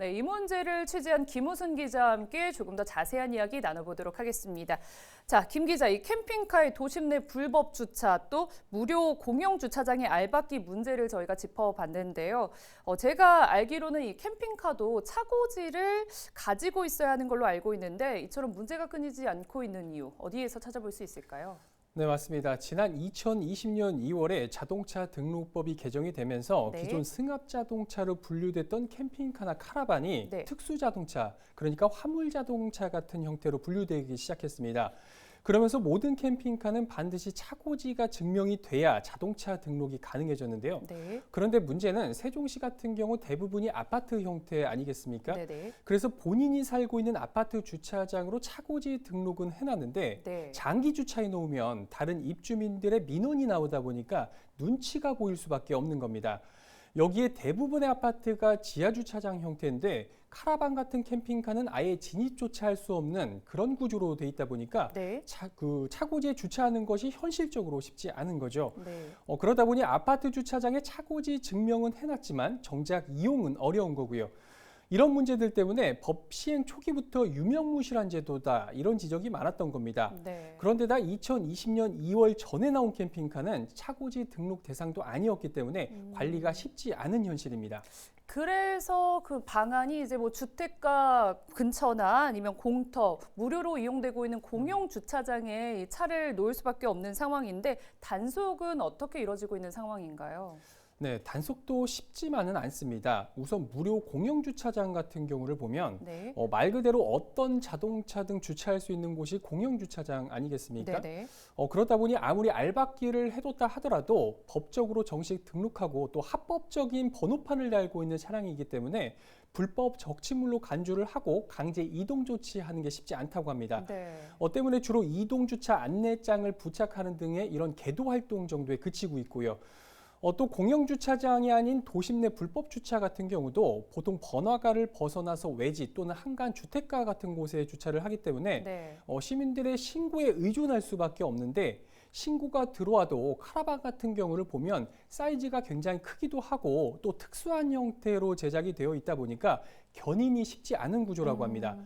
네, 이 문제를 취재한 김우순 기자와 함께 조금 더 자세한 이야기 나눠보도록 하겠습니다. 자, 김 기자, 이 캠핑카의 도심 내 불법 주차 또 무료 공영 주차장의 알박기 문제를 저희가 짚어봤는데요. 제가 알기로는 이 캠핑카도 차고지를 가지고 있어야 하는 걸로 알고 있는데 이처럼 문제가 끊이지 않고 있는 이유 어디에서 찾아볼 수 있을까요? 네, 맞습니다. 지난 2020년 2월에 자동차 등록법이 개정이 되면서 네. 기존 승합 자동차로 분류됐던 캠핑카나 카라반이 네. 특수 자동차, 그러니까 화물 자동차 같은 형태로 분류되기 시작했습니다. 그러면서 모든 캠핑카는 반드시 차고지가 증명이 돼야 자동차 등록이 가능해졌는데요. 네. 그런데 문제는 세종시 같은 경우 대부분이 아파트 형태 아니겠습니까? 네네. 그래서 본인이 살고 있는 아파트 주차장으로 차고지 등록은 해놨는데 네. 장기 주차해 놓으면 다른 입주민들의 민원이 나오다 보니까 눈치가 보일 수밖에 없는 겁니다. 여기에 대부분의 아파트가 지하 주차장 형태인데 카라반 같은 캠핑카는 아예 진입조차 할 수 없는 그런 구조로 돼 있다 보니까 네. 차고지에 주차하는 것이 현실적으로 쉽지 않은 거죠. 네. 그러다 보니 아파트 주차장에 차고지 증명은 해놨지만 정작 이용은 어려운 거고요. 이런 문제들 때문에 법 시행 초기부터 유명무실한 제도다 이런 지적이 많았던 겁니다. 네. 그런데다 2020년 2월 전에 나온 캠핑카는 차고지 등록 대상도 아니었기 때문에 관리가 쉽지 않은 현실입니다. 그래서 그 방안이 이제 뭐 주택가 근처나 아니면 공터, 무료로 이용되고 있는 공용 주차장에 이 차를 놓을 수밖에 없는 상황인데 단속은 어떻게 이루어지고 있는 상황인가요? 네, 단속도 쉽지만은 않습니다. 우선 무료 공영 주차장 같은 경우를 보면 네. 말 그대로 어떤 자동차 등 주차할 수 있는 곳이 공영 주차장 아니겠습니까? 네네. 그러다 보니 아무리 알박기를 해뒀다 하더라도 법적으로 정식 등록하고 또 합법적인 번호판을 달고 있는 차량이기 때문에 불법 적치물로 간주를 하고 강제 이동 조치하는 게 쉽지 않다고 합니다. 네. 때문에 주로 이동 주차 안내장을 부착하는 등의 이런 계도 활동 정도에 그치고 있고요. 또 공영 주차장이 아닌 도심 내 불법 주차 같은 경우도 보통 번화가를 벗어나서 외지 또는 한간 주택가 같은 곳에 주차를 하기 때문에 네. 시민들의 신고에 의존할 수밖에 없는데 신고가 들어와도 카라반 같은 경우를 보면 사이즈가 굉장히 크기도 하고 또 특수한 형태로 제작이 되어 있다 보니까 견인이 쉽지 않은 구조라고 합니다.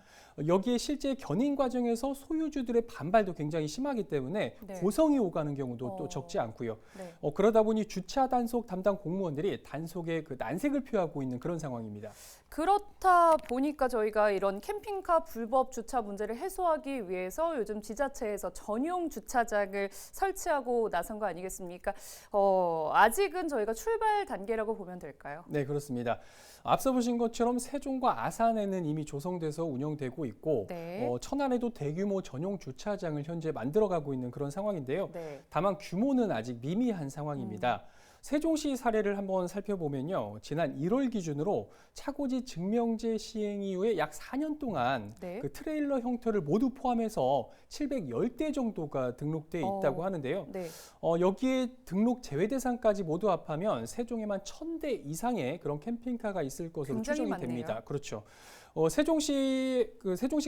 여기에 실제 견인 과정에서 소유주들의 반발도 굉장히 심하기 때문에 네. 고성이 오가는 경우도 또 적지 않고요. 네. 그러다 보니 주차 단속 담당 공무원들이 단속에 그 난색을 표하고 있는 그런 상황입니다. 그렇다 보니까 저희가 이런 캠핑카 불법 주차 문제를 해소하기 위해서 요즘 지자체에서 전용 주차장을 설치하고 나선 거 아니겠습니까? 아직은 저희가 출발 단계라고 보면 될까요? 네, 그렇습니다. 앞서 보신 것처럼 세종과 아산에는 이미 조성돼서 운영되고 있고 네. 천안에도 대규모 전용 주차장을 현재 만들어가고 있는 그런 상황인데요. 네. 다만 규모는 아직 미미한 상황입니다. 세종시 사례를 한번 살펴보면요. 지난 1월 기준으로 차고지 증명제 시행 이후에 약 4년 동안 네. 그 트레일러 형태를 모두 포함해서 710대 정도가 등록돼 있다고 하는데요. 네. 여기에 등록 제외 대상까지 모두 합하면 세종에만 1000대 이상의 그런 캠핑카가 있을 것으로 굉장히 추정이 많네요. 됩니다. 그렇죠. 세종시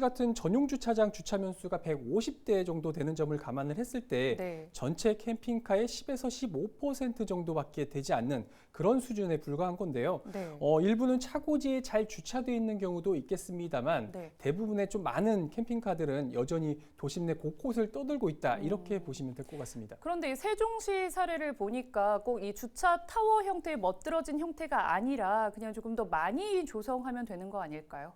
같은 전용 주차장 주차 면수가 150대 정도 되는 점을 감안을 했을 때 네. 전체 캠핑카의 10에서 15% 정도밖에 되지 않는 그런 수준에 불과한 건데요. 네. 일부는 차고지에 잘 주차되어 있는 경우도 있겠습니다만 네. 대부분의 좀 많은 캠핑카들은 여전히 도심 내 곳곳을 떠들고 있다 이렇게 보시면 될 것 같습니다. 그런데 이 세종시 사례를 보니까 꼭 이 주차 타워 형태의 멋들어진 형태가 아니라 그냥 조금 더 많이 조성하면 되는 거 아닐까요?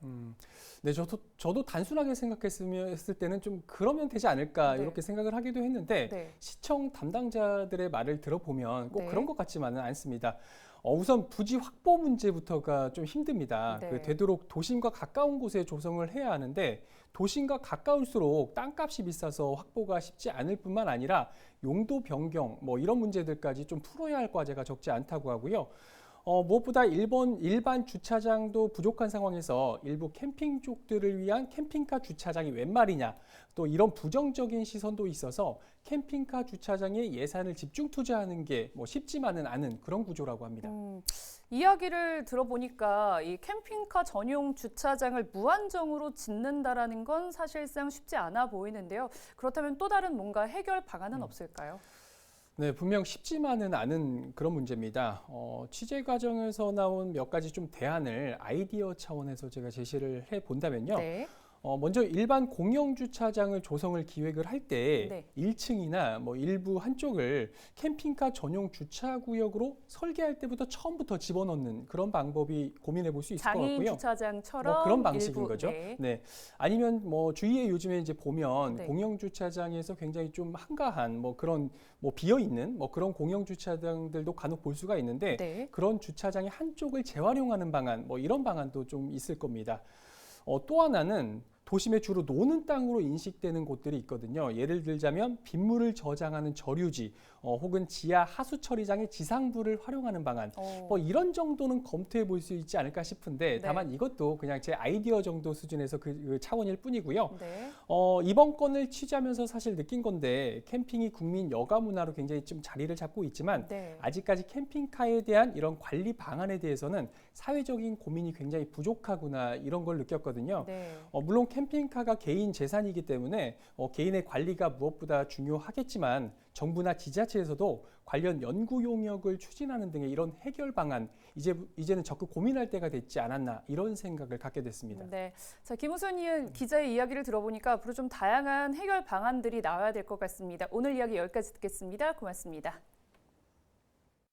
네, 저도 단순하게 생각했을 때는 좀 그러면 되지 않을까 네. 이렇게 생각을 하기도 했는데 네. 시청 담당자들의 말을 들어보면 꼭 네. 그런 것 같지만은 않습니다. 우선 부지 확보 문제부터가 좀 힘듭니다. 네. 되도록 도심과 가까운 곳에 조성을 해야 하는데 도심과 가까울수록 땅값이 비싸서 확보가 쉽지 않을 뿐만 아니라 용도 변경 이런 문제들까지 좀 풀어야 할 과제가 적지 않다고 하고요. 무엇보다 일반 주차장도 부족한 상황에서 일부 캠핑 쪽들을 위한 캠핑카 주차장이 웬 말이냐 또 이런 부정적인 시선도 있어서 캠핑카 주차장에 예산을 집중 투자하는 게 쉽지만은 않은 그런 구조라고 합니다. 이야기를 들어보니까 이 캠핑카 전용 주차장을 무한정으로 짓는다라는 건 사실상 쉽지 않아 보이는데요. 그렇다면 또 다른 뭔가 해결 방안은 없을까요? 네, 분명 쉽지만은 않은 그런 문제입니다. 취재 과정에서 나온 몇 가지 좀 대안을 아이디어 차원에서 제가 제시를 해 본다면요. 네. 먼저 일반 공영 주차장을 조성을 기획을 할 때 네. 1층이나 뭐 일부 한쪽을 캠핑카 전용 주차 구역으로 설계할 때부터 처음부터 집어넣는 그런 방법이 고민해 볼 수 있을 것 장애인 같고요. 주차장처럼 뭐 그런 방식인 일부, 거죠. 네. 네. 아니면 뭐 주위에 요즘에 이제 보면 네. 공영 주차장에서 굉장히 좀 한가한 뭐 그런 뭐 비어 있는 뭐 그런 공영 주차장들도 간혹 볼 수가 있는데 네. 그런 주차장의 한쪽을 재활용하는 방안 뭐 이런 방안도 좀 있을 겁니다. 또 하나는 도심에 주로 노는 땅으로 인식되는 곳들이 있거든요. 예를 들자면 빗물을 저장하는 저류지, 혹은 지하 하수 처리장의 지상부를 활용하는 방안. 뭐 이런 정도는 검토해 볼 수 있지 않을까 싶은데 네. 다만 이것도 그냥 제 아이디어 정도 수준에서 그 차원일 뿐이고요. 네. 이번 건을 취재하면서 사실 느낀 건데 캠핑이 국민 여가 문화로 굉장히 좀 자리를 잡고 있지만 네. 아직까지 캠핑카에 대한 이런 관리 방안에 대해서는 사회적인 고민이 굉장히 부족하구나 이런 걸 느꼈거든요. 네. 물론 캠핑카가 개인 재산이기 때문에 개인의 관리가 무엇보다 중요하겠지만 정부나 지자체에서도 관련 연구 용역을 추진하는 등의 이런 해결 방안 이제는 적극 고민할 때가 됐지 않았나 이런 생각을 갖게 됐습니다. 네. 자, 김우순 기자의 이야기를 들어보니까 앞으로 좀 다양한 해결 방안들이 나와야 될 것 같습니다. 오늘 이야기 여기까지 듣겠습니다. 고맙습니다.